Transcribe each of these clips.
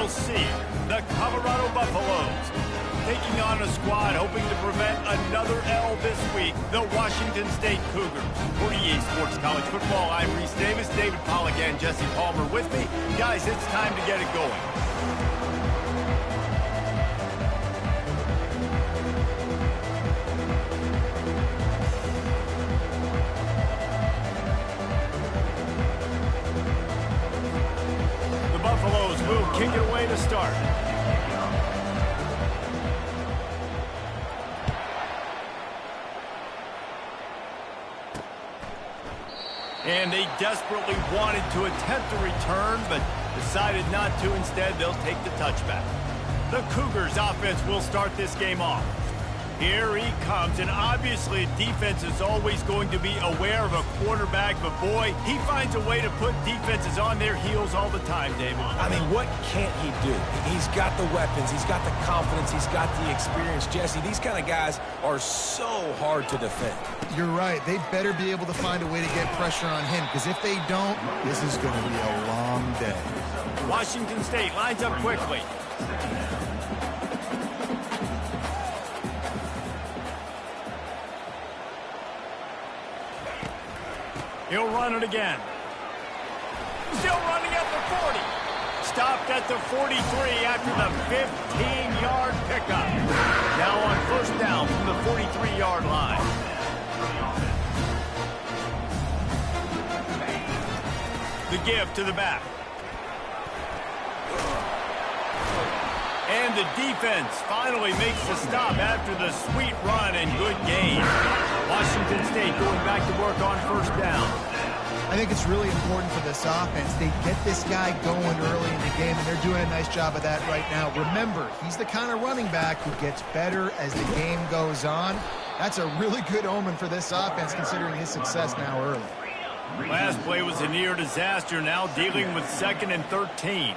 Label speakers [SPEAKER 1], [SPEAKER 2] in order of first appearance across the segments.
[SPEAKER 1] we'll see the Colorado Buffaloes taking on a squad hoping to prevent another L this week, the Washington State Cougars. For EA Sports College Football, I'm Reese Davis, David Pollack, and Jesse Palmer with me. Guys, it's time to get it going. The Buffaloes will kick it away to start. And they desperately wanted to attempt a return, but decided not to. Instead, they'll take the touchback. The Cougars offense will start this game off. Here he comes, and obviously defense is always going to be aware of a quarterback, but boy, he finds a way to put defenses on their heels all the time, David.
[SPEAKER 2] I mean, what can't he do? He's got the weapons, he's got the confidence, he's got the experience. Jesse, these kind of guys are so hard to defend.
[SPEAKER 3] You're right. They better be able to find a way to get pressure on him, because if they don't, this is going to be a long day.
[SPEAKER 1] Washington State lines up quickly. He'll run it again. Still running at the 40. Stopped at the 43 after the 15-yard pickup. Now on first down from the 43-yard line. The give to the back. And the defense finally makes the stop after the sweet run and good gain. Washington State going back to work on first down.
[SPEAKER 3] I think it's really important for this offense. They get this guy going early in the game, and they're doing a nice job of that right now. Remember, he's the kind of running back who gets better as the game goes on. That's a really good omen for this offense, considering his success now early.
[SPEAKER 1] Last play was a near disaster, now dealing with 2nd and 13.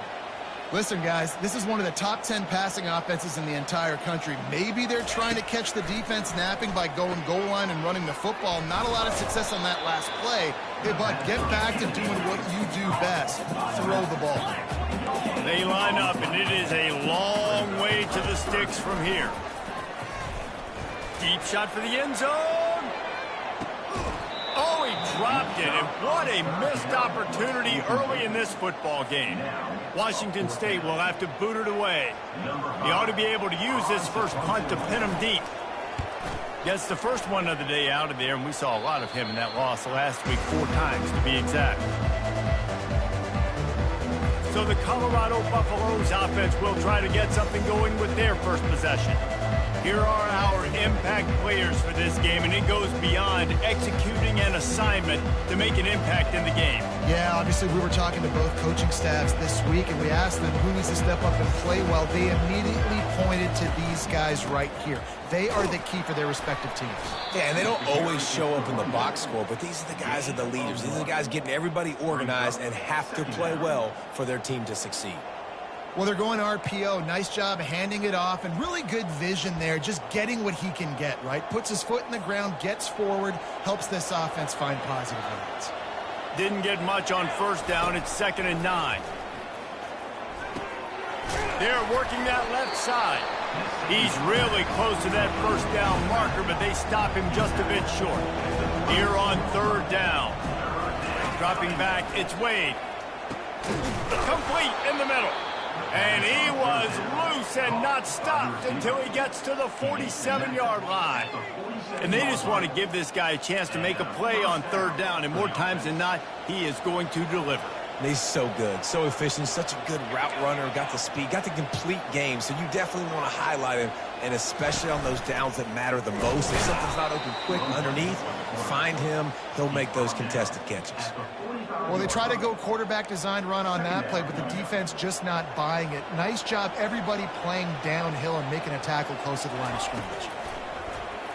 [SPEAKER 3] Listen, guys, this is one of the top 10 passing offenses in the entire country. Maybe they're trying to catch the defense napping by going goal line and running the football. Not a lot of success on that last play. Hey, bud, get back to doing what you do best. Throw the ball.
[SPEAKER 1] They line up, and it is a long way to the sticks from here. Deep shot for the end zone. Oh, he dropped it, and what a missed opportunity early in this football game. Washington State will have to boot it away. He ought to be able to use this first punt to pin him deep. Gets the first one of the day out of there, and we saw a lot of him in that loss last week, 4 times to be exact. So the Colorado Buffaloes offense will try to get something going with their first possession. Here are our impact players for this game, and it goes beyond executing an assignment to make an impact in the game.
[SPEAKER 3] Yeah, obviously we were talking to both coaching staffs this week, and we asked them who needs to step up and play well. They immediately pointed to these guys right here. They are the key for their respective teams.
[SPEAKER 2] Yeah, and they don't always show up in the box score, but these are the guys that are the leaders. These are the guys getting everybody organized and have to play well for their team to succeed.
[SPEAKER 3] Well, they're going RPO. Nice job handing it off, and really good vision there, just getting what he can get, right? Puts his foot in the ground, gets forward, helps this offense find positive yards.
[SPEAKER 1] Didn't get much on first down. It's 2nd and 9. They're working that left side. He's really close to that first down marker, but they stop him just a bit short. Here on 3rd down. Dropping back, it's Wade. Complete in the middle. And he was loose and not stopped until he gets to the 47-yard line. And they just want to give this guy a chance to make a play on 3rd down, and more times than not, he is going to deliver.
[SPEAKER 2] And he's so good, so efficient, such a good route runner, got the speed, got the complete game, so you definitely want to highlight him, and especially on those downs that matter the most. If something's not open quick underneath, find him, he'll make those contested catches.
[SPEAKER 3] Well, they try to go quarterback design run on that play, but the defense just not buying it. Nice job, everybody playing downhill and making a tackle close to the line of scrimmage.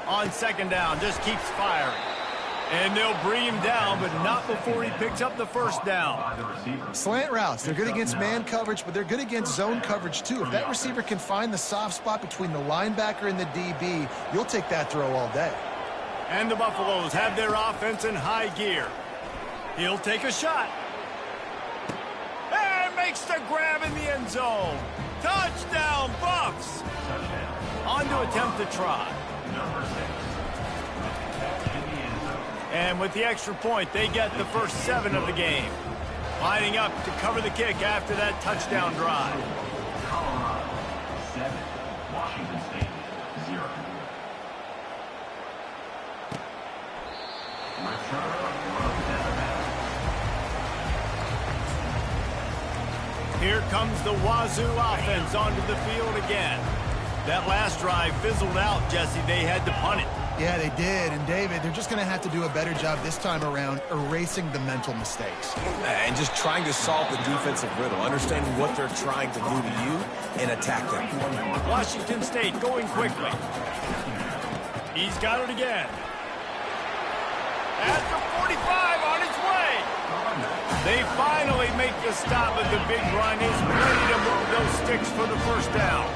[SPEAKER 1] On 2nd down, just keeps firing. And they'll bring him down, but not before he picks up the first down.
[SPEAKER 3] Slant routes, they're good against man coverage, but they're good against zone coverage too. If that receiver can find the soft spot between the linebacker and the DB, you'll take that throw all day.
[SPEAKER 1] And the Buffaloes have their offense in high gear. He'll take a shot. And make makes the grab in the end zone. Touchdown, Buffs! On to attempt to try. And with the extra point, they get the first 7 of the game. Lining up to cover the kick after that touchdown drive.
[SPEAKER 4] Colorado 7, Washington State 0.
[SPEAKER 1] Here comes the Wazoo offense onto the field again. That last drive fizzled out, Jesse. They had to punt it.
[SPEAKER 3] Yeah, they did. And, David, they're just going to have to do a better job this time around erasing the mental mistakes.
[SPEAKER 2] And just trying to solve the defensive riddle, understanding what they're trying to do to you and attack them.
[SPEAKER 1] Washington State going quickly. He's got it again. At the 45 on his way. They finally make the stop, but the big run is ready to move those sticks for the first down.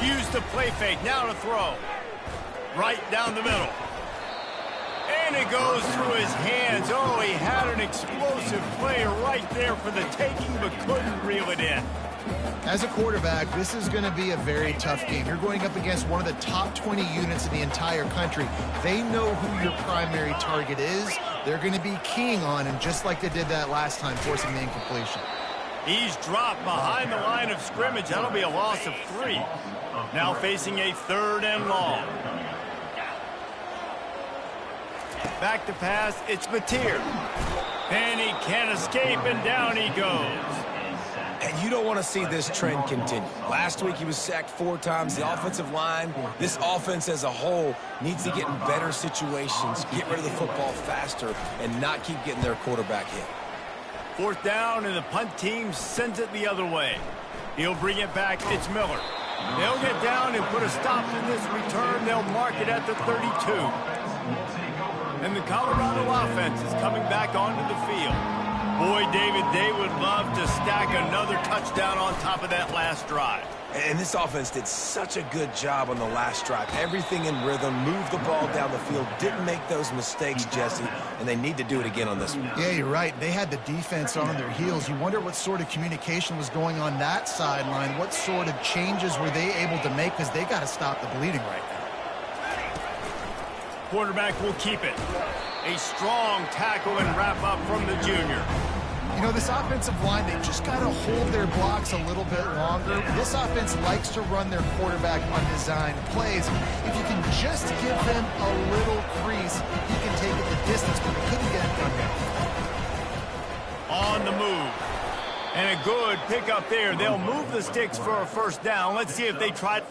[SPEAKER 1] Use the play fake, now to throw. Right down the middle. And it goes through his hands. Oh, he had an explosive play right there for the taking, but couldn't reel it in.
[SPEAKER 3] As a quarterback, this is going to be a very tough game. You're going up against one of the top 20 units in the entire country. They know who your primary target is. They're going to be keying on him, just like they did that last time, forcing the incompletion.
[SPEAKER 1] He's dropped behind the line of scrimmage. That'll be a loss of 3. Now facing a 3rd and long. Back to pass, it's Mateer. And he can't escape, and down he goes.
[SPEAKER 2] And you don't want to see this trend continue. Last week he was sacked 4 times. The offensive line, this offense as a whole, needs to get in better situations, get rid of the football faster, and not keep getting their quarterback hit.
[SPEAKER 1] 4th down, and the punt team sends it the other way. He'll bring it back. It's Miller. They'll get down and put a stop to this return. They'll mark it at the 32. And the Colorado offense is coming back onto the field. Boy, David, they would love to stack another touchdown on top of that last drive.
[SPEAKER 2] And this offense did such a good job on the last drive. Everything in rhythm, moved the ball down the field, didn't make those mistakes, Jesse, and they need to do it again on this one.
[SPEAKER 3] Yeah, you're right. They had the defense on their heels. You wonder what sort of communication was going on that sideline. What sort of changes were they able to make, because they got to stop the bleeding right now.
[SPEAKER 1] Quarterback will keep it. A strong tackle and wrap up from the junior.
[SPEAKER 3] You know, this offensive line, they've just got to hold their blocks a little bit longer. This offense likes to run their quarterback on design plays. If you can just give them a little crease, he can take it the distance, but they couldn't get it done yet.
[SPEAKER 1] On the move. And a good pickup there. They'll move the sticks for a first down. Let's see if they try.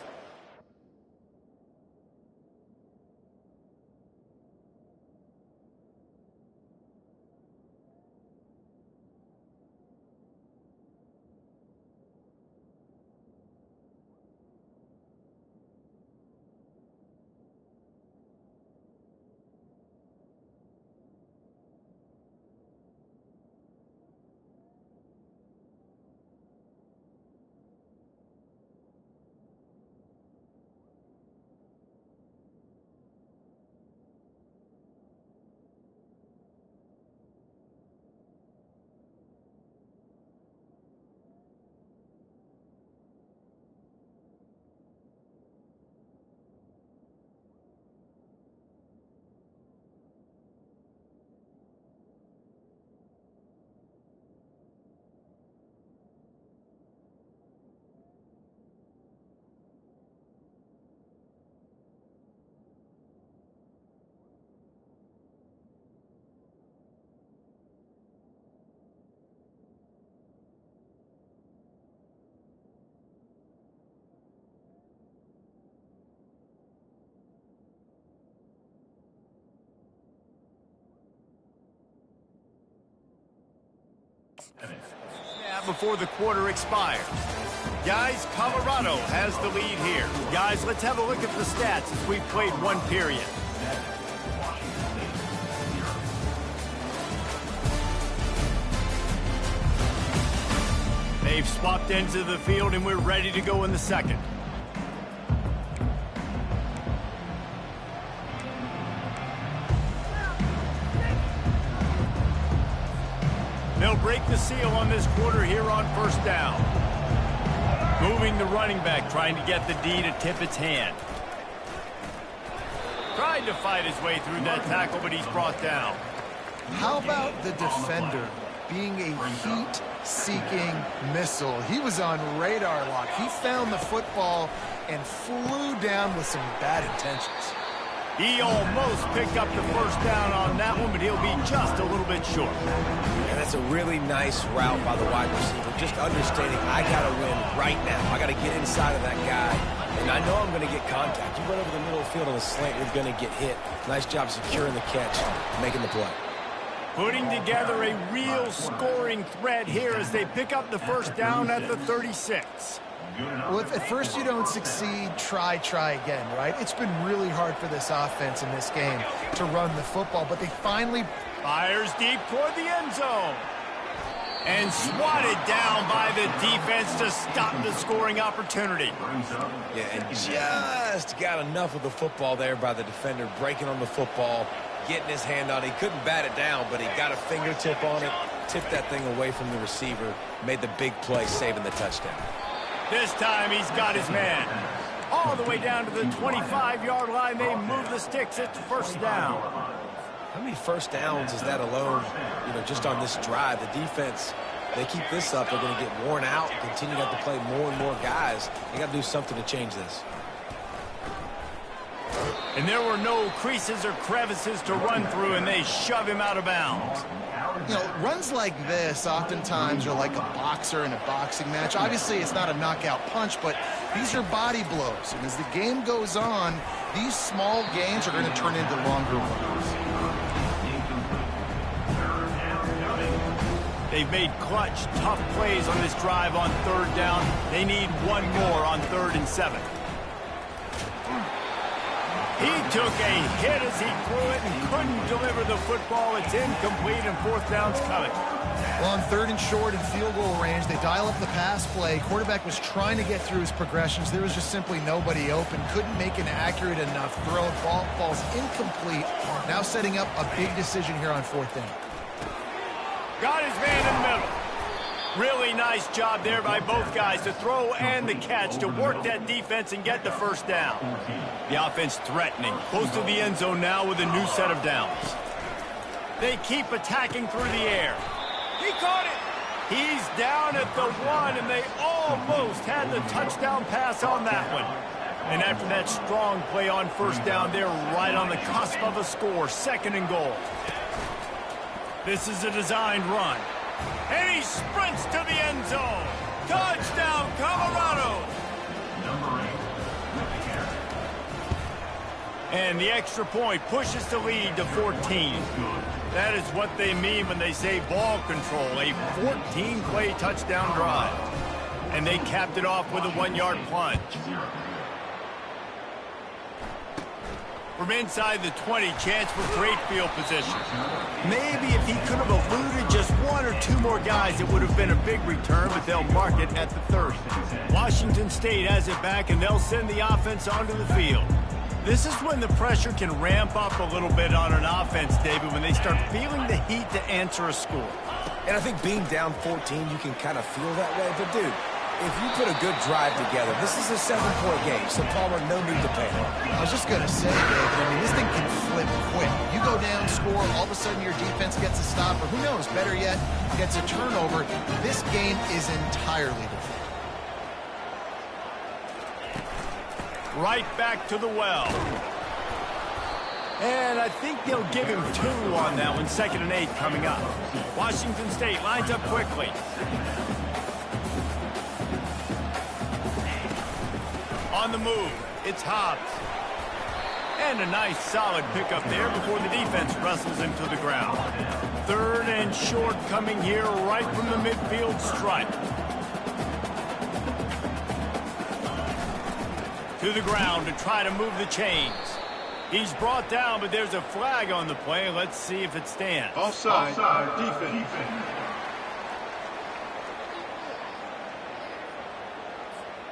[SPEAKER 1] Before the quarter expires. Guys, Colorado has the lead here. Guys, let's have a look at the stats as we've played 1 period. They've swapped ends of the field, and we're ready to go in the second. They'll break the seal on this quarter here on first down. Moving the running back, trying to get the D to tip its hand. Tried to fight his way through that tackle, but he's brought down.
[SPEAKER 3] How about the defender being a heat-seeking missile? He was on radar lock. He found the football and flew down with some bad intentions.
[SPEAKER 1] He almost picked up the first down on that one, but he'll be just a little bit short.
[SPEAKER 2] And that's a really nice route by the wide receiver. Just understanding I got to win right now. I got to get inside of that guy, and I know I'm going to get contact. You run over the middle of the field on a slant, you're going to get hit. Nice job securing the catch, making the play.
[SPEAKER 1] Putting together a real scoring threat here as they pick up the first down at the 36.
[SPEAKER 3] Well, if at first you don't succeed, try again, right? It's been really hard for this offense in this game to run the football, but they finally...
[SPEAKER 1] Fires deep toward the end zone. And swatted down by the defense to stop the scoring opportunity.
[SPEAKER 2] Yeah, and just got enough of the football there by the defender, breaking on the football, getting his hand on it. He couldn't bat it down, but he got a fingertip on it, tipped that thing away from the receiver, made the big play, saving the touchdown.
[SPEAKER 1] This time he's got his man. All the way down to the 25-yard line. They move the sticks at the first down.
[SPEAKER 2] How many first downs is that alone, just on this drive? The defense, they keep this up, they're going to get worn out and continue to have to play more and more guys. They got to do something to change this.
[SPEAKER 1] And there were no creases or crevices to run through, and they shove him out of bounds.
[SPEAKER 3] Runs like this oftentimes are like a boxer in a boxing match. Obviously, it's not a knockout punch, but these are body blows. And as the game goes on, these small gains are going to turn into longer ones.
[SPEAKER 1] They've made clutch, tough plays on this drive on third down. They need one more on 3rd and 7. He took a hit as he threw it and couldn't deliver the football. It's incomplete, and 4th down's coming.
[SPEAKER 3] Well, on 3rd and short and field goal range, they dial up the pass play. Quarterback was trying to get through his progressions. There was just simply nobody open. Couldn't make an accurate enough throw. Ball falls incomplete. Now setting up a big decision here on 4th down.
[SPEAKER 1] Got his man in the middle. Really nice job there by both guys to throw and the catch to work that defense and get the first down. The offense threatening. Close to the end zone now with a new set of downs. They keep attacking through the air. He caught it. He's down at the 1, and they almost had the touchdown pass on that one. And after that strong play on first down, they're right on the cusp of a score. 2nd and goal. This is a designed run. And he sprints to the end zone. Touchdown, Colorado. And the extra point pushes the lead to 14. That is what they mean when they say ball control. A 14-play touchdown drive. And they capped it off with a 1-yard plunge. From inside the 20, chance for great field position. Maybe if he could have eluded just 1 or 2 more guys, it would have been a big return, but they'll mark it at the 30. Washington State has it back, and they'll send the offense onto the field. This is when the pressure can ramp up a little bit on an offense, David, when they start feeling the heat to answer a score.
[SPEAKER 2] And I think being down 14, you can kind of feel that way. But, dude, if you put a good drive together, this is a 7-point game, so Palmer, no need to panic.
[SPEAKER 3] I was just going to say, David, this thing can flip quick. You go down, score, all of a sudden your defense gets a stop, or who knows, better yet, gets a turnover. This game is entirely different.
[SPEAKER 1] Right back to the well. And I think they'll give him 2 on that one. 2nd and 8 coming up. Washington State lines up quickly. On the move, it's Hobbs. And a nice solid pickup there before the defense wrestles him to the ground. 3rd and short coming here right from the midfield stripe. To the ground to try to move the chains. He's brought down, but there's a flag on the play. Let's see if it stands.
[SPEAKER 5] Offside. Defense.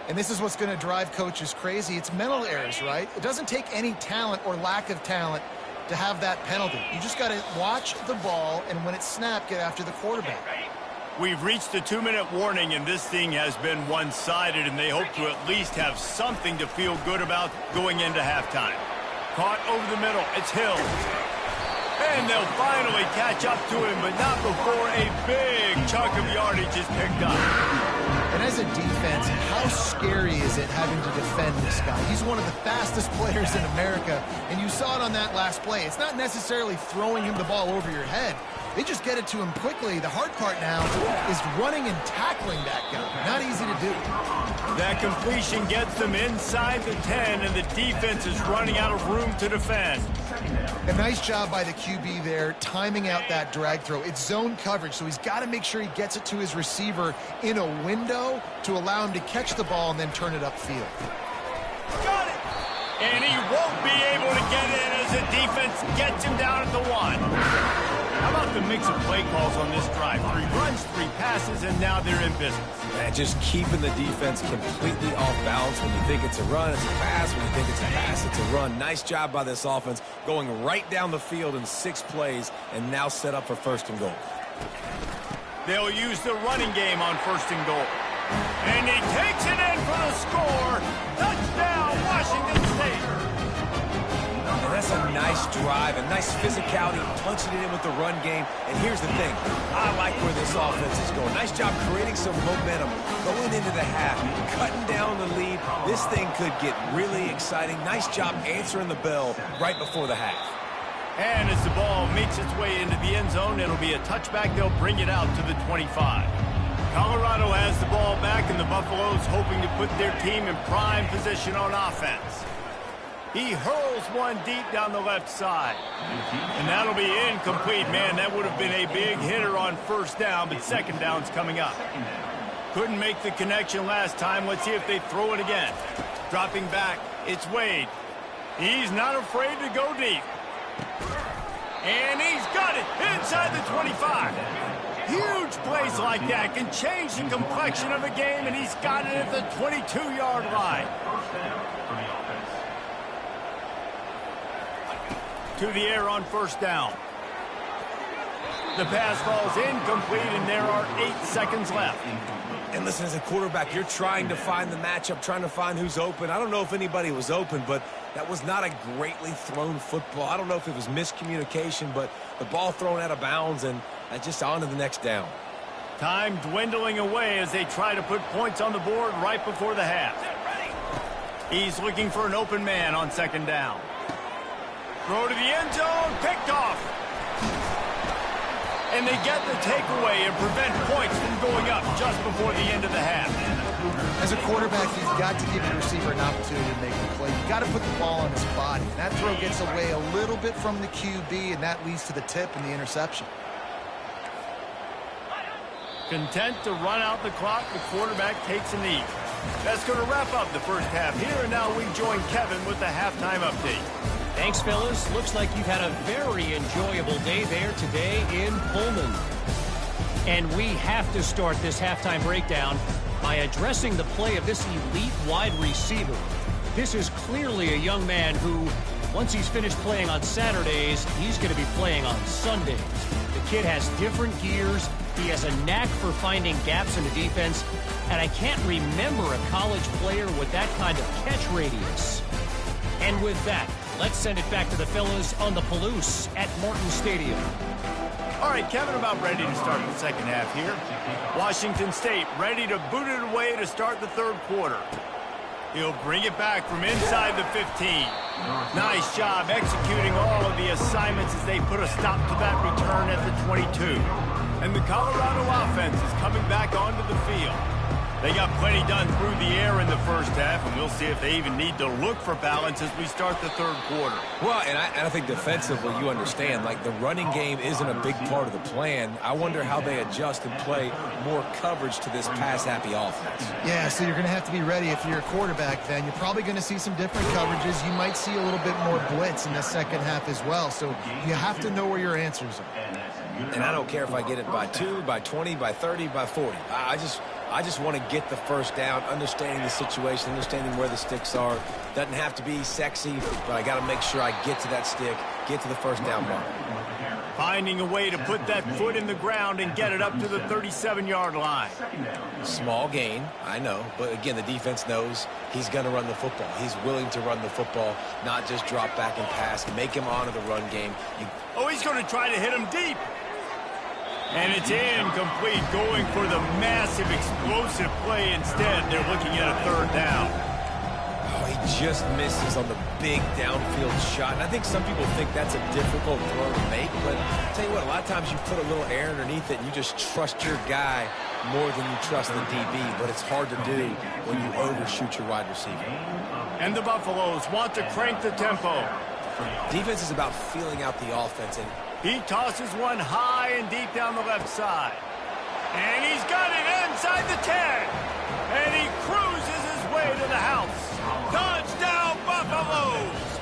[SPEAKER 3] And this is what's going to drive coaches crazy. It's mental errors, right? It doesn't take any talent or lack of talent to have that penalty. You just got to watch the ball, and when it's snapped, get after the quarterback.
[SPEAKER 1] We've reached the 2-minute warning, and this thing has been one-sided, and they hope to at least have something to feel good about going into halftime. Caught over the middle. It's Hill. And they'll finally catch up to him, but not before a big chunk of yardage is picked up.
[SPEAKER 3] And as a defense, how scary is it having to defend this guy? He's one of the fastest players in America, and you saw it on that last play. It's not necessarily throwing him the ball over your head. They just get it to him quickly. The hard part now is running and tackling that guy. Not easy to do.
[SPEAKER 1] That completion gets them inside the 10, and the defense is running out of room to defend.
[SPEAKER 3] A nice job by the QB there, timing out that drag throw. It's zone coverage, so he's got to make sure he gets it to his receiver in a window to allow him to catch the ball and then turn it upfield.
[SPEAKER 1] Got it! And he won't be able to get in as the defense gets him down at the 1. How about the mix of play calls on this drive? 3 runs, 3 passes, and now they're in business.
[SPEAKER 2] And just keeping the defense completely off balance. When you think it's a run, it's a pass. When you think it's a pass, it's a run. Nice job by this offense going right down the field in 6 plays and now set up for 1st and goal.
[SPEAKER 1] They'll use the running game on 1st and goal. And he takes it in for the score. Touchdown, Washington State.
[SPEAKER 2] And that's a nice drive, a nice physicality, punching it in with the run game. And here's the thing. I like where this offense is going. Nice job creating some momentum, going into the half, cutting down the lead. This thing could get really exciting. Nice job answering the bell right before the half.
[SPEAKER 1] And as the ball makes its way into the end zone, it'll be a touchback. They'll bring it out to the 25. Colorado has the ball back, and the Buffaloes hoping to put their team in prime position on offense. He hurls one deep down the left side. And that'll be incomplete. Man, that would have been a big hitter on 1st down, but 2nd down's coming up. Couldn't make the connection last time. Let's see if they throw it again. Dropping back, it's Wade. He's not afraid to go deep. And he's got it inside the 25. Huge plays like that can change the complexion of a game, and he's got it at the 22-yard line. To the air on 1st down. The pass falls incomplete, and there are 8 seconds left.
[SPEAKER 2] And listen, as a quarterback, you're trying to find the matchup, trying to find who's open. I don't know if anybody was open, but that was not a greatly thrown football. I don't know if it was miscommunication, but the ball thrown out of bounds, and just on to the next down.
[SPEAKER 1] Time dwindling away as they try to put points on the board right before the half. He's looking for an open man on 2nd down. Throw to the end zone, picked off. And they get the takeaway and prevent points from going up just before the end of the half.
[SPEAKER 3] As a quarterback, you've got to give your receiver an opportunity to make the play. You've got to put the ball on his body. That throw gets away a little bit from the QB, and that leads to the tip and the interception.
[SPEAKER 1] Content to run out the clock, the quarterback takes a knee. That's going to wrap up the 1st half here, and now we join Kevin with the halftime update.
[SPEAKER 6] Thanks, fellas. Looks like you've had a very enjoyable day there today in Pullman. And we have to start this halftime breakdown by addressing the play of this elite wide receiver. This is clearly a young man who, once he's finished playing on Saturdays, he's going to be playing on Sundays. The kid has different gears. He has a knack for finding gaps in the defense. And I can't remember a college player with that kind of catch radius. And with that, let's send it back to the fellas on the Palouse at Martin Stadium.
[SPEAKER 1] All right, Kevin, about ready to start the 2nd half here. Washington State ready to boot it away to start the 3rd quarter. He'll bring it back from inside the 15. Nice job executing all of the assignments as they put a stop to that return at the 22. And the Colorado offense is coming back onto the field. They got plenty done through the air in the 1st half, and we'll see if they even need to look for balance as we start the 3rd quarter.
[SPEAKER 2] Well, and I think defensively, you understand, like the running game isn't a big part of the plan. I wonder how they adjust and play more coverage to this pass-happy offense.
[SPEAKER 3] Yeah, so you're going to have to be ready if you're a quarterback then. You're probably going to see some different coverages. You might see a little bit more blitz in the 2nd half as well, so you have to know where your answers are.
[SPEAKER 2] And I don't care if I get it by 2, by 20, by 30, by 40. I just want to get the first down, understanding the situation, understanding where the sticks are. Doesn't have to be sexy, but I got to make sure I get to that stick, get to the first down mark.
[SPEAKER 1] Finding a way to put that foot in the ground and get it up to the 37-yard line.
[SPEAKER 2] Small gain, I know, but again, the defense knows he's going to run the football. He's willing to run the football, not just drop back and pass, make him honor the run game.
[SPEAKER 1] Oh, he's going to try to hit him deep. And it's incomplete, going for the massive, explosive play instead. They're looking at a third down.
[SPEAKER 2] Oh, he just misses on the big downfield shot. And I think some people think that's a difficult throw to make, but I'll tell you what, a lot of times you put a little air underneath it and you just trust your guy more than you trust the DB, but it's hard to do when you overshoot your wide receiver.
[SPEAKER 1] And the Buffaloes want to crank the tempo.
[SPEAKER 2] Defense is about feeling out the offense, and
[SPEAKER 1] he tosses one high and deep down the left side. And he's got it inside the 10. And he cruises his way to the house. Touchdown, Buffaloes!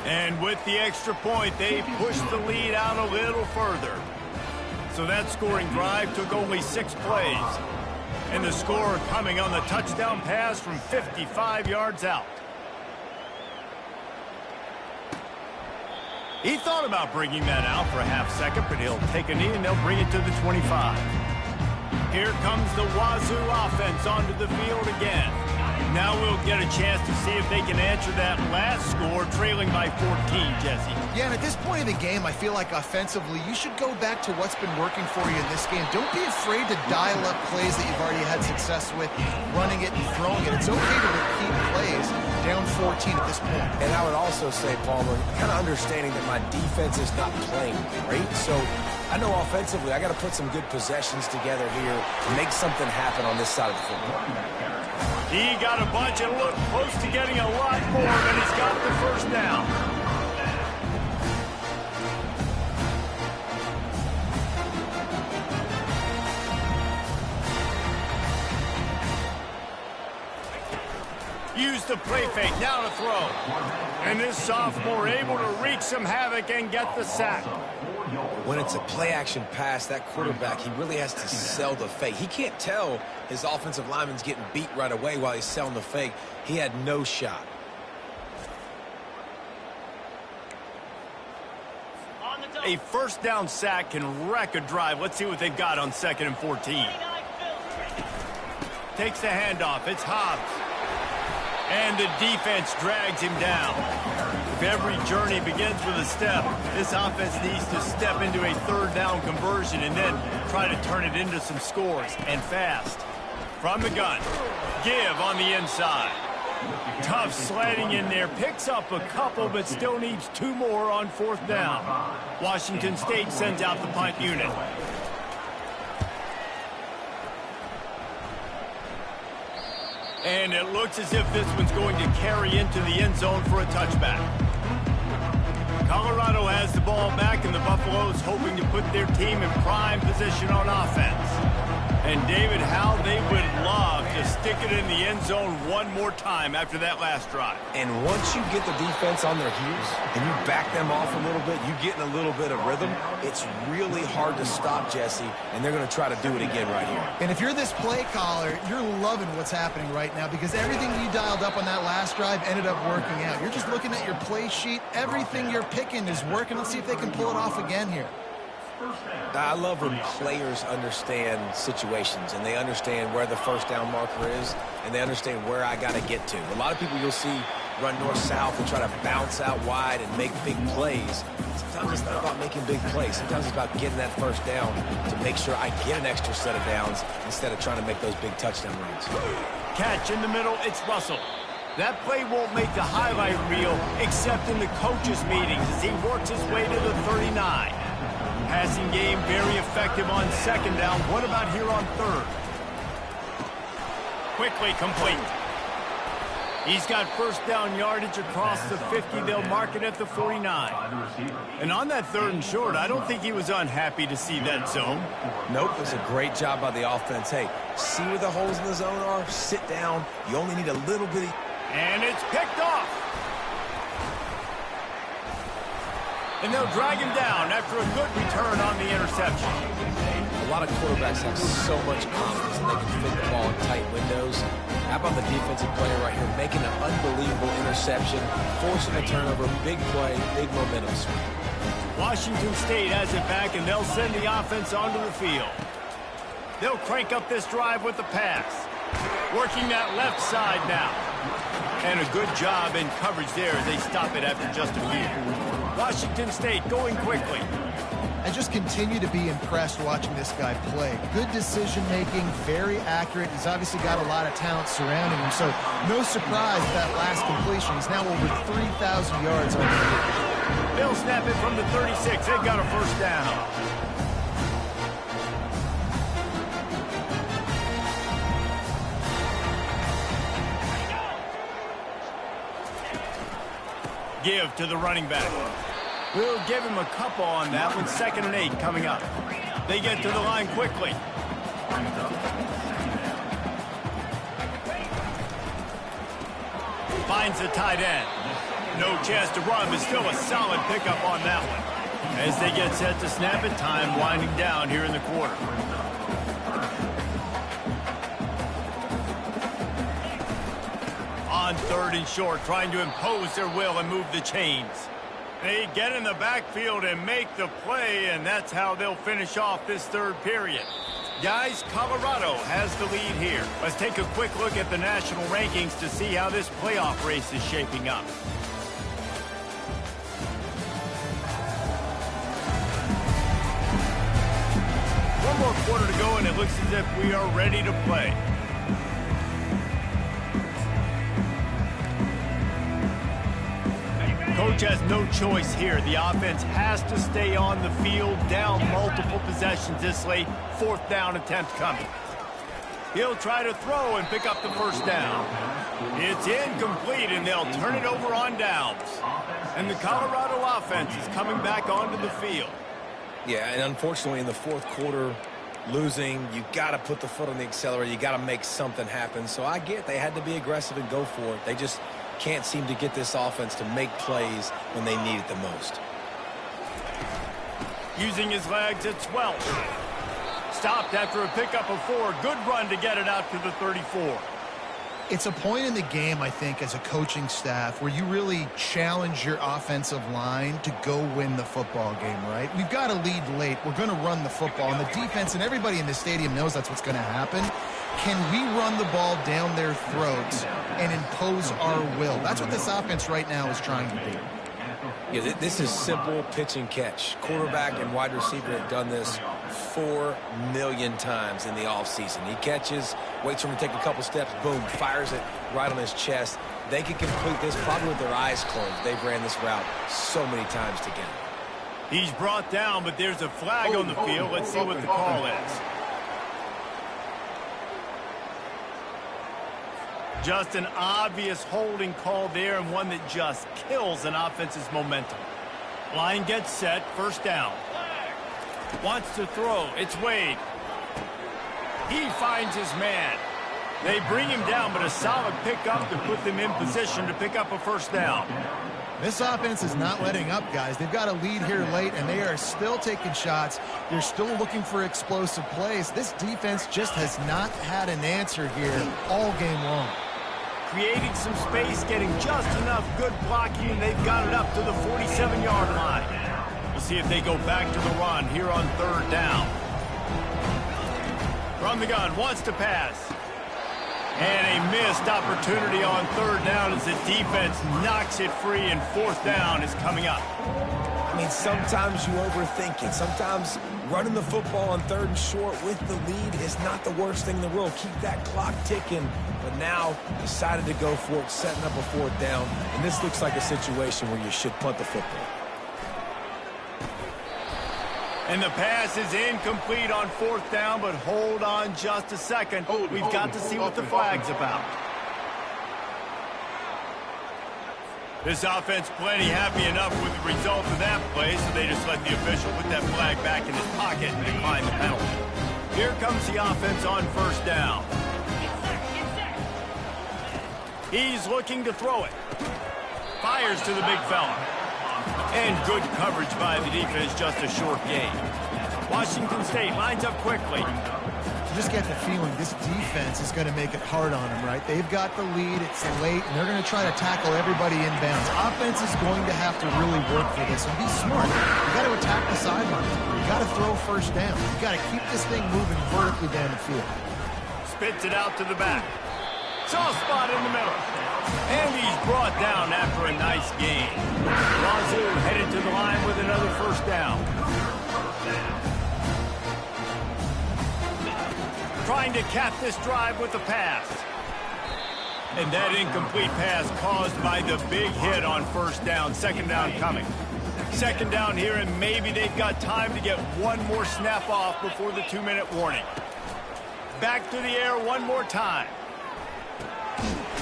[SPEAKER 1] And with the extra point, they push the lead out a little further. So that scoring drive took only 6 plays. And the score coming on the touchdown pass from 55 yards out. He thought about bringing that out for a half second, but he'll take a knee and they'll bring it to the 25. Here comes the Wazoo offense onto the field again. Now we'll get a chance to see if they can answer that last score, trailing by 14, Jesse.
[SPEAKER 3] Yeah, and at this point in the game, I feel like offensively, you should go back to what's been working for you in this game. Don't be afraid to dial up plays that you've already had success with, running it and throwing it. It's okay to repeat plays down 14 at this point.
[SPEAKER 2] And I would also say, Palmer, kind of understanding that my defense is not playing great, so I know offensively I got to put some good possessions together here to make something happen on this side of the football.
[SPEAKER 1] He got a bunch and looked close to getting a lot more, but he's got the first down. Use the play fake, now to throw. And this sophomore able to wreak some havoc and get the sack.
[SPEAKER 2] When it's a play-action pass, that quarterback, he really has to sell the fake. He can't tell his offensive lineman's getting beat right away while he's selling the fake. He had no shot.
[SPEAKER 1] A first down sack can wreck a drive. Let's see what they've got on 2nd and 14. Takes the handoff. It's Hobbs. And the defense drags him down. If every journey begins with a step, this offense needs to step into a third down conversion and then try to turn it into some scores, and fast. From the gun, give on the inside. Tough sliding in there, picks up a couple, but still needs 2 more on 4th down. Washington State sends out the punt unit. And it looks as if this one's going to carry into the end zone for a touchback. Colorado has the ball back, and the Buffaloes hoping to put their team in prime position on offense. And David, how they would love to stick it in the end zone one more time after that last drive.
[SPEAKER 2] And once you get the defense on their heels and you back them off a little bit, you get in a little bit of rhythm, it's really hard to stop, Jesse, and they're going to try to do it again right here.
[SPEAKER 3] And if you're this play caller, you're loving what's happening right now because everything you dialed up on that last drive ended up working out. You're just looking at your play sheet. Everything you're picking is working. Let's see if they can pull it off again here.
[SPEAKER 2] I love when players understand situations and they understand where the first down marker is and they understand where I got to get to. A lot of people you'll see run north-south and try to bounce out wide and make big plays. Sometimes it's not about making big plays. Sometimes it's about getting that first down to make sure I get an extra set of downs instead of trying to make those big touchdown runs.
[SPEAKER 1] Catch in the middle, it's Russell. That play won't make the highlight reel except in the coaches' meetings as he works his way to the 39. Passing game very effective on 2nd down. What about here on 3rd? Quickly complete. He's got first down yardage across the 50. They'll mark it at the 49. And on that 3rd and short, I don't think he was unhappy to see that zone.
[SPEAKER 2] Nope, it was a great job by the offense. Hey, see where the holes in the zone are? Sit down. You only need a little bit.
[SPEAKER 1] And it's picked off. And they'll drag him down after a good return on the interception.
[SPEAKER 2] A lot of quarterbacks have so much confidence that they can fit the ball in tight windows. How about the defensive player right here making an unbelievable interception, forcing a turnover, big play, big momentum swing.
[SPEAKER 1] Washington State has it back, and they'll send the offense onto the field. They'll crank up this drive with the pass. Working that left side now. And a good job in coverage there as they stop it after just a few. Washington State going quickly.
[SPEAKER 3] I just continue to be impressed watching this guy play. Good decision-making, very accurate. He's obviously got a lot of talent surrounding him, so no surprise that last completion. He's now over 3,000 yards on the year.
[SPEAKER 1] They'll snap it from the 36. They've got a first down. Give to the running back. We'll give him a couple on that one. 2nd and 8 coming up. They get to the line quickly. Finds the tight end. No chance to run, but still a solid pickup on that one. As they get set to snap it, time winding down here in the quarter. On 3rd and short, trying to impose their will and move the chains. They get in the backfield and make the play, and that's how they'll finish off this 3rd period. Guys, Colorado has the lead here. Let's take a quick look at the national rankings to see how this playoff race is shaping up. One more quarter to go, and it looks as if we are ready to play. Coach has no choice here. The offense has to stay on the field, down multiple possessions this late. 4th down attempt coming. He'll try to throw and pick up the first down. It's incomplete, and they'll turn it over on downs. And the Colorado offense is coming back onto the field.
[SPEAKER 2] Yeah, and unfortunately in the 4th quarter, losing, you got to put the foot on the accelerator. You got to make something happen. So I get they had to be aggressive and go for it. They just can't seem to get this offense to make plays when they need it the most.
[SPEAKER 1] Using his legs, it's Welch. Stopped after a pickup of 4. Good run to get it out to the 34.
[SPEAKER 3] It's a point in the game, I think, as a coaching staff where you really challenge your offensive line to go win the football game, right? We've got to lead late. We're going to run the football. And the defense and everybody in the stadium knows that's what's going to happen. Can we run the ball down their throats and impose our will? That's what this offense right now is trying to do.
[SPEAKER 2] Yeah, this is simple pitch and catch. Quarterback and wide receiver have done this 4 million times in the offseason. He catches, waits for him to take a couple steps, boom, fires it right on his chest. They can complete this probably with their eyes closed. They've ran this route so many times together.
[SPEAKER 1] He's brought down, but there's a flag on the field. Let's see what the call is. Just an obvious holding call there, and one that just kills an offense's momentum. Line gets set, first down. Wants to throw, it's Wade. He finds his man. They bring him down, but a solid pickup to put them in position to pick up a first down.
[SPEAKER 3] This offense is not letting up, guys. They've got a lead here late, and they are still taking shots. They're still looking for explosive plays. This defense just has not had an answer here all game long.
[SPEAKER 1] Creating some space, getting just enough good blocking, and they've got it up to the 47-yard line. We'll see if they go back to the run here on 3rd down. From the gun, wants to pass. And a missed opportunity on 3rd down as the defense knocks it free, and 4th down is coming up.
[SPEAKER 2] I mean, sometimes you overthink it. Sometimes running the football on 3rd and short with the lead is not the worst thing in the world. Keep that clock ticking. But now decided to go for it, setting up a 4th down. And this looks like a situation where you should punt the football.
[SPEAKER 1] And the pass is incomplete on 4th down, but hold on just a second. We've got to see what the flag's about. This offense plenty happy enough with the result of that play, so they just let the official put that flag back in his pocket and decline the penalty. Here comes the offense on 1st down. He's looking to throw it. Fires to the big fella. And good coverage by the defense, just a short gain. Washington State lines up quickly.
[SPEAKER 3] You just get the feeling this defense is going to make it hard on them, right? They've got the lead, it's late, and they're going to try to tackle everybody inbounds. Offense is going to have to really work for this and be smart. You got to attack the sidelines. You got to throw first down. You got to keep this thing moving vertically down the field.
[SPEAKER 1] Spits it out to the back. Soft spot in the middle. And he's brought down after a nice gain. Wazoo headed to the line with another first down. Trying to cap this drive with the pass. And that incomplete pass caused by the big hit on first down. Second down coming. Second down here, and maybe they've got time to get one more snap off before the 2-minute warning. Back to the air one more time.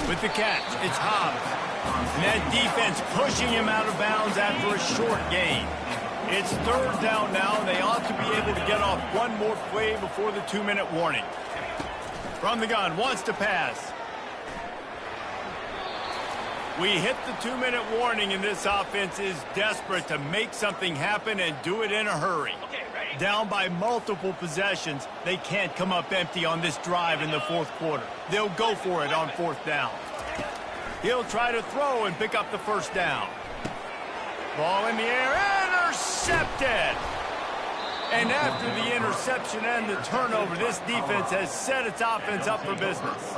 [SPEAKER 1] With the catch, it's Hobbs. And that defense pushing him out of bounds after a short gain. It's third down now, and they ought to be able to get off one more play before the 2-minute warning. From the gun, wants to pass. We hit the 2-minute warning, and this offense is desperate to make something happen and do it in a hurry. Down by multiple possessions, they can't come up empty on this drive in the fourth quarter. They'll go for it on fourth down. He'll try to throw and pick up the first down. Ball in the air, intercepted! And after the interception and the turnover, this defense has set its offense up for business.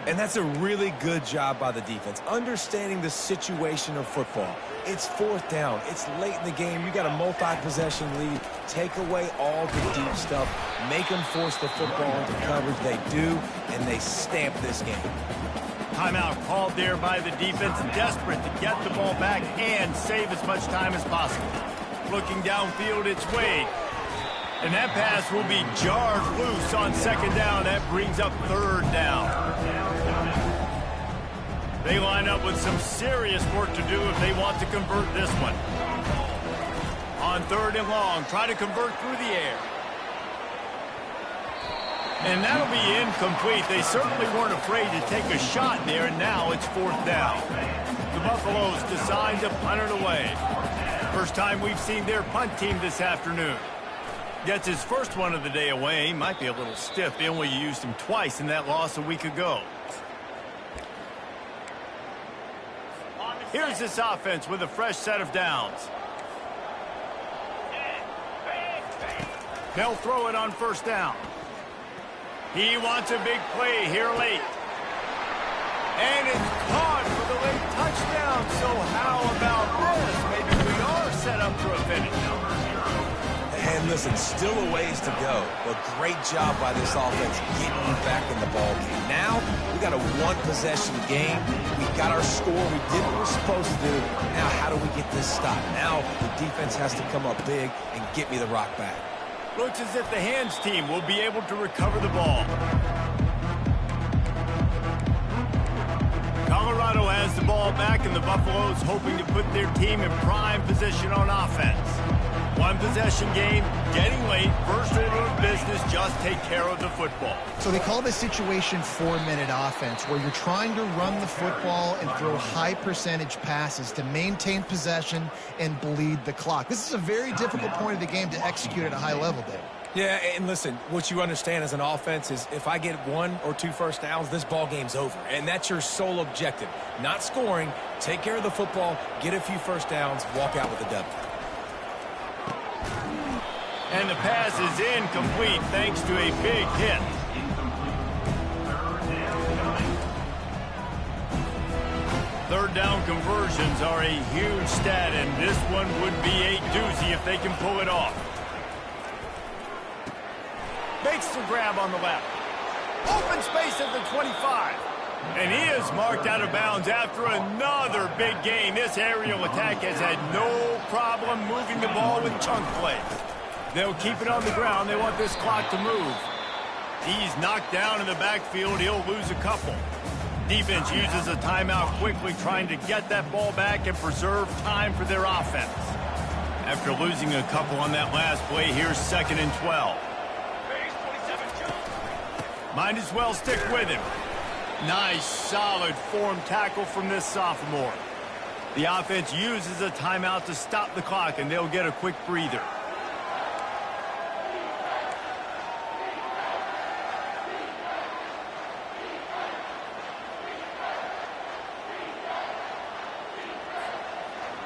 [SPEAKER 2] And that's a really good job by the defense, understanding the situation of football. It's fourth down. It's late in the game. You got a multi-possession lead. Take away all the deep stuff. Make them force the football into coverage. They do, and they stamp this game.
[SPEAKER 1] Timeout called there by the defense, desperate to get the ball back and save as much time as possible. Looking downfield, it's Wade. And that pass will be jarred loose on second down. That brings up third down. They line up with some serious work to do if they want to convert this one. On third and long, try to convert through the air. And that'll be incomplete. They certainly weren't afraid to take a shot there, and now it's fourth down. The Buffaloes decide to punt it away. First time we've seen their punt team this afternoon. Gets his first one of the day away. Might be a little stiff. They only used him twice in that loss a week ago. Here's this offense with a fresh set of downs. They'll throw it on first down. He wants a big play here late. And it's caught for the late touchdown. So how about this? Maybe we are set up for a finish.
[SPEAKER 2] And listen, still a ways to go, but great job by this offense getting you back in the ball game. Now, we got a one-possession game. We got our score. We did what we're supposed to do. Now, how do we get this stopped? Now, the defense has to come up big and get me the rock back.
[SPEAKER 1] Looks as if the hands team will be able to recover the ball. Colorado has the ball back, and the Buffaloes hoping to put their team in prime position on offense. One possession game, getting late, first order of business, just take care of the football.
[SPEAKER 3] So they call this situation 4-minute offense, where you're trying to run the football and throw high percentage passes to maintain possession and bleed the clock. This is a very difficult point of the game to execute at a high level, Dave.
[SPEAKER 2] Yeah, and listen, what you understand as an offense is if I get 1 or 2 first downs, this ball game's over. And that's your sole objective. Not scoring, take care of the football, get a few first downs, walk out with a W.
[SPEAKER 1] And the pass is incomplete thanks to a big hit. Third down conversions are a huge stat, and this one would be a doozy if they can pull it off. Makes the grab on the left. Open space at the 25. And he is marked out of bounds after another big gain. This aerial attack has had no problem moving the ball with chunk plays. They'll keep it on the ground. They want this clock to move. He's knocked down in the backfield. He'll lose a couple. Defense uses a timeout quickly, trying to get that ball back and preserve time for their offense. After losing a couple on that last play, here's 2nd and 12. Might as well stick with him. Nice, solid form tackle from this sophomore. The offense uses a timeout to stop the clock, and they'll get a quick breather.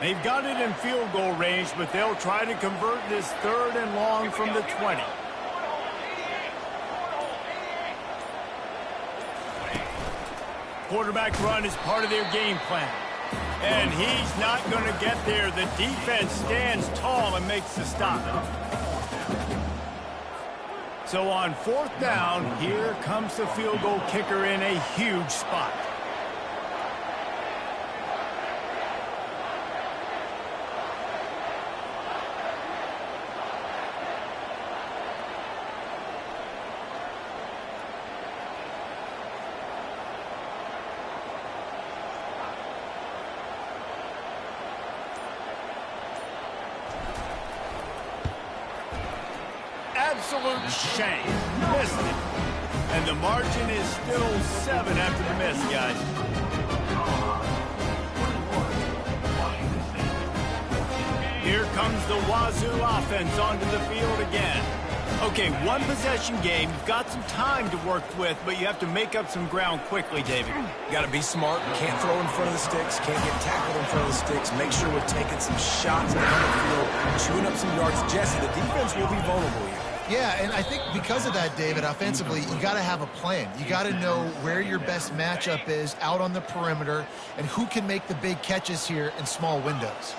[SPEAKER 1] They've got it in field goal range, but they'll try to convert this 3rd and long from the 20. Quarterback run is part of their game plan. And he's not going to get there. The defense stands tall and makes the stop. So on 4th down, here comes the field goal kicker in a huge spot. Absolute shame. Missed it. And the margin is still 7 after the miss, guys. Here comes the Wazoo offense onto the field again. Okay, 1 possession game. You've got some time to work with, but you have to make up some ground quickly, David.
[SPEAKER 2] You got to be smart. Can't throw in front of the sticks. Can't get tackled in front of the sticks. Make sure we're taking some shots down the field, chewing up some yards. Jesse, the defense will be vulnerable here.
[SPEAKER 3] Yeah, and I think because of that, David, offensively, you got to have a plan. You got to know where your best matchup is out on the perimeter and who can make the big catches here in small windows.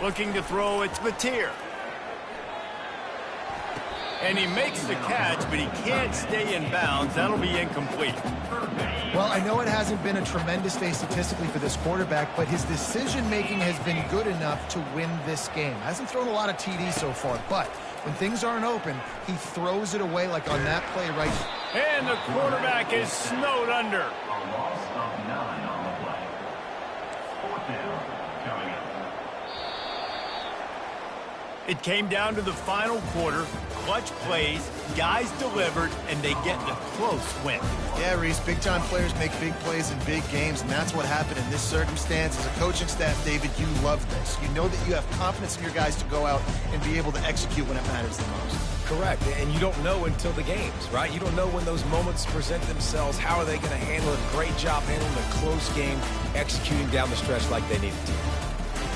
[SPEAKER 1] Looking to throw, it's Mateer. And he makes the catch, but he can't stay in bounds. That'll be incomplete.
[SPEAKER 3] Well, I know it hasn't been a tremendous day statistically for this quarterback, but his decision-making has been good enough to win this game. Hasn't thrown a lot of TDs so far, but when things aren't open, he throws it away like on that play right now.
[SPEAKER 1] And the quarterback is snowed under.
[SPEAKER 4] A loss of 9 on the play. 4th down coming up.
[SPEAKER 1] It came down to the final quarter. Clutch plays, guys delivered, and they get the close win.
[SPEAKER 3] Yeah, Reese, big-time players make big plays in big games, and that's what happened in this circumstance. As a coaching staff, David, you love this. You know that you have confidence in your guys to go out and be able to execute when it matters the most.
[SPEAKER 2] Correct, and you don't know until the games, right? You don't know when those moments present themselves. How are they going to handle it? Great job handling a close game, executing down the stretch like they needed to.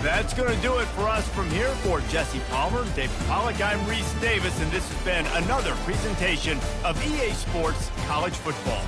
[SPEAKER 1] That's going to do it for us from here. For Jesse Palmer, David Pollack, I'm Reese Davis, and this has been another presentation of EA Sports College Football.